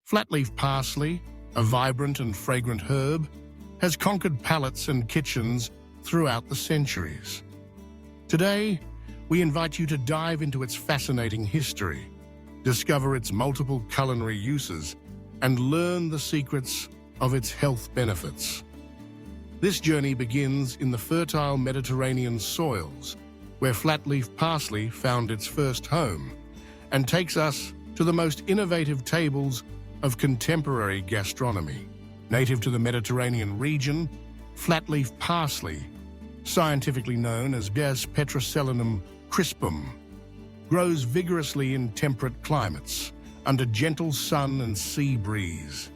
Flatleaf parsley, a vibrant and fragrant herb, has conquered palates and kitchens throughout the centuries. Today, we invite you to dive into its fascinating history, discover its multiple culinary uses, and learn the secrets of its health benefits. This journey begins in the fertile Mediterranean soils, where flatleaf parsley found its first home, and takes us to the most innovative tables of contemporary gastronomy. Native to the Mediterranean region, flatleaf parsley, scientifically known as Petroselinum crispum, grows vigorously in temperate climates under gentle sun and sea breeze.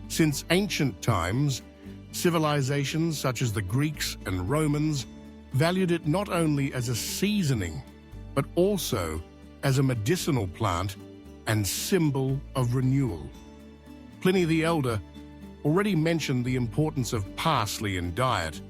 Since ancient times, civilizations such as the Greeks and Romans valued it not only as a seasoning, but also as a medicinal plant and symbol of renewal. Pliny the Elder already mentioned the importance of parsley in diet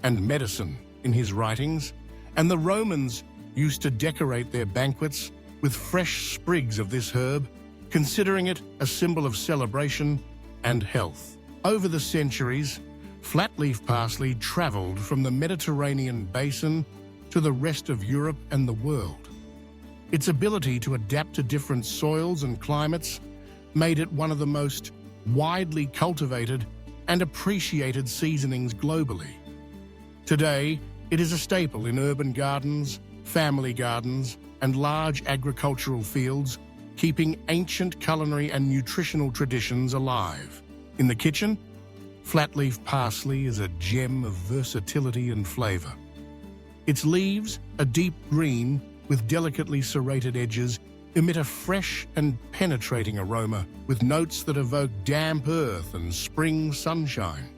and medicine in his writings, and the Romans used to decorate their banquets with fresh sprigs of this herb, considering it a symbol of celebration and health. Over the centuries, flatleaf parsley traveled from the Mediterranean basin to the rest of Europe and the world. Its ability to adapt to different soils and climates made it one of the most widely cultivated and appreciated seasonings globally. Today, it is a staple in urban gardens, family gardens, and large agricultural fields, keeping ancient culinary and nutritional traditions alive. In the kitchen, flatleaf parsley is a gem of versatility and flavor. Its leaves, a deep green with delicately serrated edges, emit a fresh and penetrating aroma with notes that evoke damp earth and spring sunshine.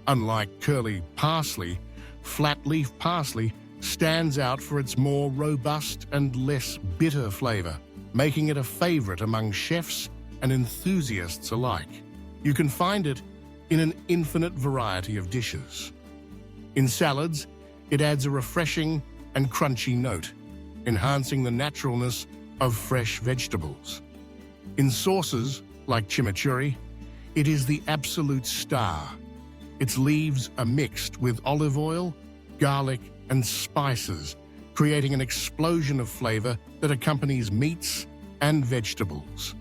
Unlike curly parsley, flatleaf parsley stands out for its more robust and less bitter flavor, making it a favorite among chefs and enthusiasts alike. You can find it in an infinite variety of dishes. In salads, it adds a refreshing and crunchy note, enhancing the naturalness of fresh vegetables. In sauces, like chimichurri, it is the absolute star. Its leaves are mixed with olive oil, garlic, and spices, creating an explosion of flavor that accompanies meats and vegetables.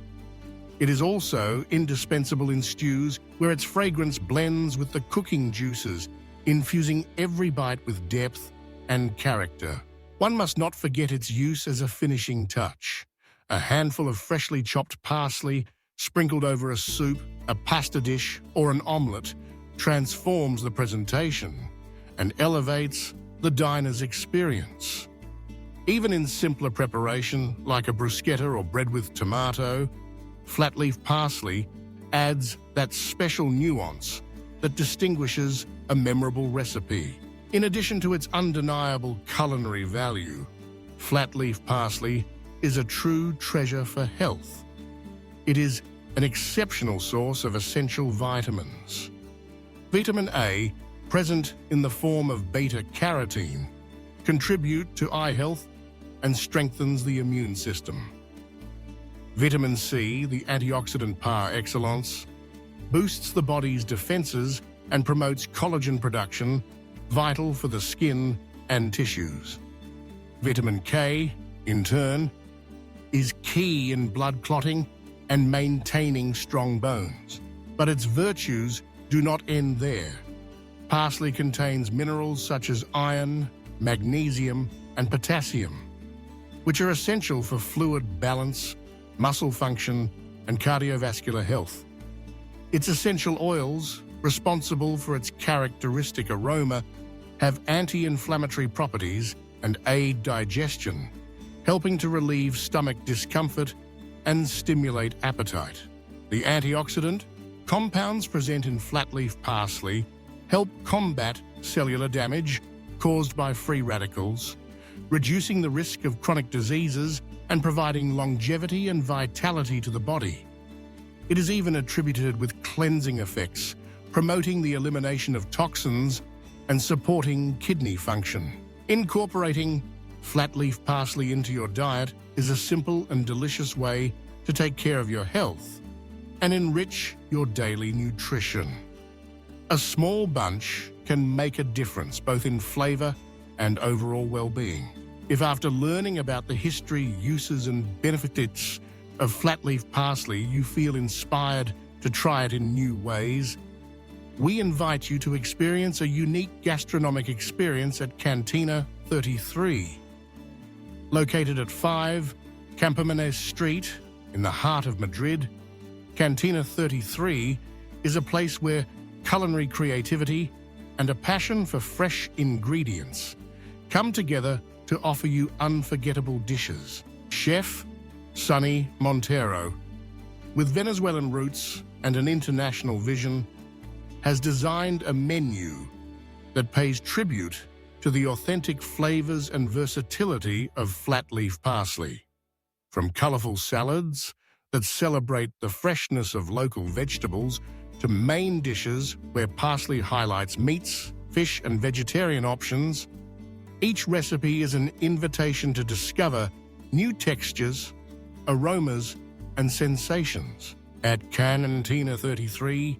It is also indispensable in stews, where its fragrance blends with the cooking juices, infusing every bite with depth and character. One must not forget its use as a finishing touch. A handful of freshly chopped parsley sprinkled over a soup, a pasta dish, or an omelette transforms the presentation and elevates the diner's experience. Even in simpler preparation, like a bruschetta or bread with tomato, flatleaf parsley adds that special nuance that distinguishes a memorable recipe. In addition to its undeniable culinary value, flatleaf parsley is a true treasure for health. It is an exceptional source of essential vitamins. Vitamin A, present in the form of beta-carotene, contribute to eye health and strengthens the immune system. Vitamin C, the antioxidant par excellence, boosts the body's defenses and promotes collagen production, vital for the skin and tissues. Vitamin K, in turn, is key in blood clotting and maintaining strong bones. But its virtues do not end there. Parsley contains minerals such as iron, magnesium, and potassium, which are essential for fluid balance, muscle function, and cardiovascular health. Its essential oils, responsible for its characteristic aroma, have anti-inflammatory properties and aid digestion, helping to relieve stomach discomfort and stimulate appetite. The antioxidant compounds present in flatleaf parsley help combat cellular damage caused by free radicals, reducing the risk of chronic diseases and providing longevity and vitality to the body. It is even attributed with cleansing effects, promoting the elimination of toxins and supporting kidney function. Incorporating flatleaf parsley into your diet is a simple and delicious way to take care of your health. and enrich your daily nutrition. A small bunch can make a difference both in flavor and overall well-being. If after learning about the history, uses, and benefits of flat-leaf parsley, you feel inspired to try it in new ways, we invite you to experience a unique gastronomic experience at Cantina 33. Located at 5 Campomanes Street in the heart of Madrid, Cantina 33 is a place where culinary creativity and a passion for fresh ingredients come together to offer you unforgettable dishes. Chef Sonny Montero, with Venezuelan roots and an international vision, has designed a menu that pays tribute to the authentic flavors and versatility of flat-leaf parsley. From colorful salads that celebrate the freshness of local vegetables to main dishes where parsley highlights meats, fish, and vegetarian options, each recipe is an invitation to discover new textures, aromas, and sensations. At Cantina 33,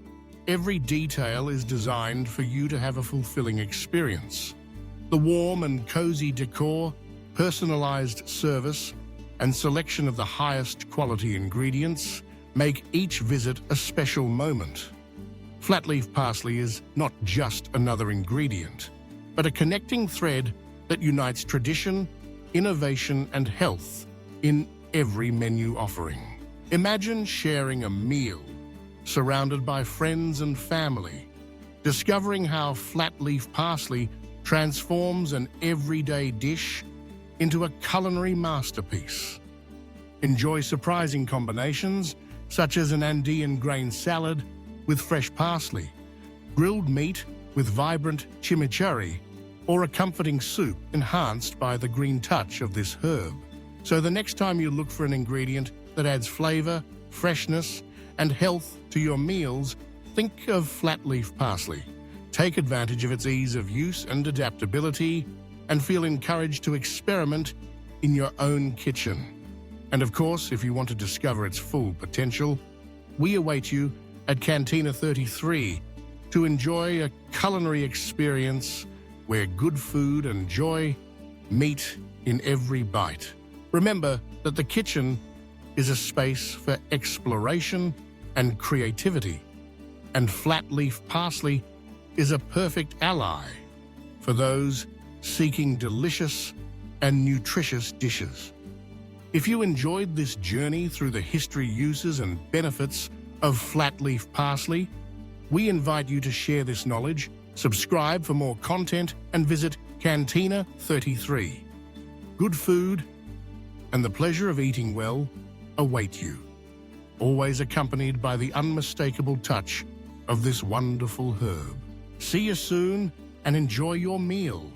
every detail is designed for you to have a fulfilling experience. The warm and cozy decor, personalized service, and selection of the highest quality ingredients make each visit a special moment. Flat-leaf parsley is not just another ingredient, but a connecting thread that unites tradition, innovation, and health in every menu offering. Imagine sharing a meal surrounded by friends and family, discovering how flat-leaf parsley transforms an everyday dish into a culinary masterpiece. Enjoy surprising combinations such as an Andean grain salad with fresh parsley, grilled meat with vibrant chimichurri, or a comforting soup enhanced by the green touch of this herb. So the next time you look for an ingredient that adds flavor, freshness, and health to your meals, think of flat-leaf parsley. Take advantage of its ease of use and adaptability, and feel encouraged to experiment in your own kitchen. And of course, if you want to discover its full potential, we await you at Cantina 33 to enjoy a culinary experience where good food and joy meet in every bite. Remember that the kitchen is a space for exploration and creativity, and flat-leaf parsley is a perfect ally for those seeking delicious and nutritious dishes. If you enjoyed this journey through the history, uses, and benefits of flat-leaf parsley, we invite you to share this knowledge, subscribe for more content, and visit Cantina 33. Good food and the pleasure of eating well await you, always accompanied by the unmistakable touch of this wonderful herb. See you soon and enjoy your meal.